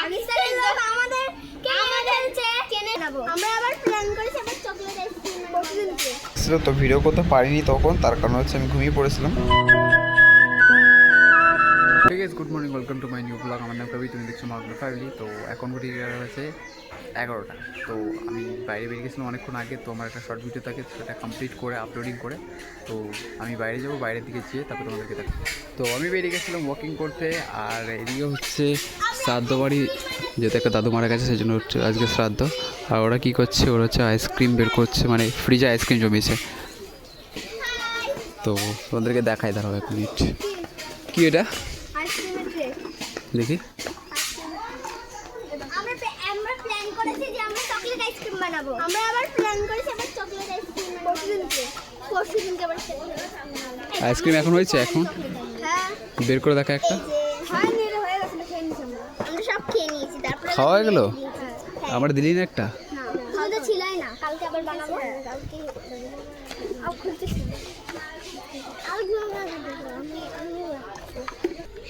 পাকিস্তানের লোক আমাদের চেনে নেবো। আমরা আবার প্ল্যান করেছি আবার চকলেট আইসক্রিম ছিল তো ভিডিও করতে পারিনি তখন, তার কারণ হচ্ছে আমি ঘুমিয়ে পড়েছিলাম। ঠিক আছে, good morning, welcome to my new blog. আমার নাম কবি, তুমি দেখছো মাগনা ফ্যামিলি। তো এখন ঘড়ি হয়েছে 11টা। তো আমি বাইরে বেরিয়ে গেছিলাম অনেকক্ষণ আগে। তো আমার একটা শর্ট ভিডিও থাকে, সেটা কমপ্লিট করে আপলোডিং করে তো আমি বাইরে যাবো। বাইরের দিকে যেয়ে তারপরে তোমাদেরকে দেখো। তো আমি বেরিয়ে গেছিলাম ওয়াকিং করতে। আর এদিকে হচ্ছে শ্রাদ্ধ বাড়ি, যেহেতু একটা দাদু মারা গেছে সেই জন্য হচ্ছে আজকে শ্রাদ্ধ। আর ওরা কী করছে, ওরা হচ্ছে আইসক্রিম বের করছে, মানে ফ্রিজে আইসক্রিম জমিয়েছে। তো তোমাদেরকে দেখাই, দাঁড়াও এক মিনিট। কি এটা দেখি। আমরা প্ল্যান করেছি যে আমরা চকলেট আইসক্রিম বানাবো। আমরা আবার প্ল্যান করেছি আবার চকলেট আইসক্রিম পরশুদিনকে আবার আইসক্রিম এখন হয়েছে, এখন হ্যাঁ বের করে দেখা একটা। হ্যাঁ মেরে হয়ে গেছে, খেয়ে নিয়েছি আমরা সব খেয়ে নিয়েছি। তারপরে খাওয়া হয়ে গেল, হ্যাঁ আমার দিলি না একটা। খাওয়া তো ছিলই না, কালকে আবার বানাবো। কালকে আও খুলতেছি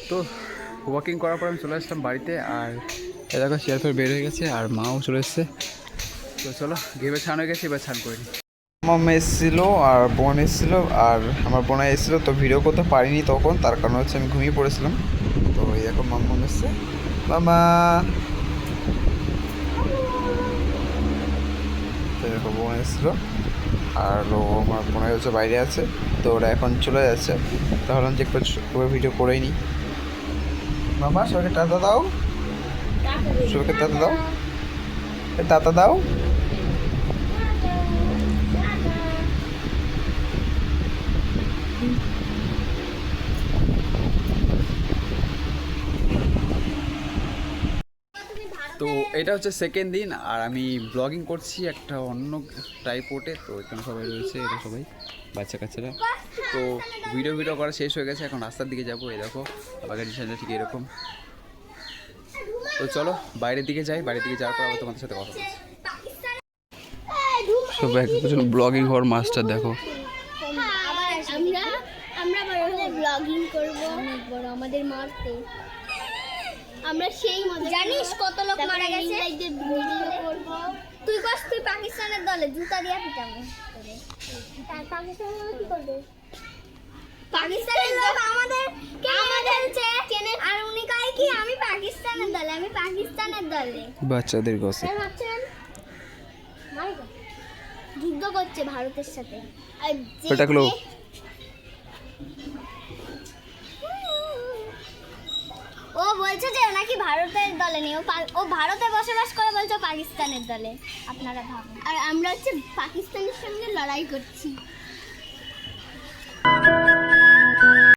তো ওয়াকিং করার পর আমি চলে আসলাম বাড়িতে। আর এ দেখো শেয়ার ফেয়ার বের হয়ে গেছে, আর মাও চলে এসছে। তো চলো, গেমে ছান হয়ে গেছে, এবার ছান করিনি। মাম্মা এসেছিলো আর বোন এসেছিলো, আর আমার বোনা এসেছিলো। তো ভিডিও করতে পারিনি তখন, তার কারণ হচ্ছে আমি ঘুমিয়ে পড়েছিলাম। তো এই এখন মাম্মা এসছে, মামা। তো দেখো বোন এসেছিলো, আর আমার বোনাই হচ্ছে বাইরে আছে। তো ওরা এখন চলে যাচ্ছে। তাহলে যে একটু ভিডিও করেই নিই। মামা সবাইকে টাটা দাও, সবাইকে টাটা দাও, টাটা দাও। তো এটা হচ্ছে সেকেন্ড দিন, আর আমি ব্লগিং করছি একটা অন্য টাইপোর্টে। তো এখানে সবাই রয়েছে, এটা সবাই বাচ্চা কাচ্চারা। তো ভিডিও করা শেষ হয়ে গেছে, এখন রাস্তার দিকে যাবো। এই দেখো বাগান ডিজাইনটা ঠিক এরকম। তো চলো বাইরের দিকে যাই, বাইরের দিকে যাওয়ার পর আবার তোমাদের সাথে কথা বলছি। সবাই একজন ব্লগিং হওয়ার মাস্টার দেখো। আমরা বড় হলে ব্লগিং করব, অনেক বড় আমাদের মারতে। আমরা সেই মজা জানিস কত লোক মারা গেছে। তুই কস তুই পাকিস্তানের দলে জুতা দিয়া পিটাবো। পাকিস্তানের কি করবে? পাকিস্তানের লোক আমাদের চেনে। আর উনি কয় কি আমি পাকিস্তানের দলে, আমি পাকিস্তানের দলে। বাচ্চাদের গসে যুদ্ধ করছে ভারতের সাথে। ওটাগুলো ও বলছে যে নাকি ভারতের দলে নেই, ও ভারতে বসবাস করে, বলছে পাকিস্তানের দলে। আপনারা ভাবুন। আর আমরা হচ্ছে পাকিস্তানের সঙ্গে লড়াই করছি।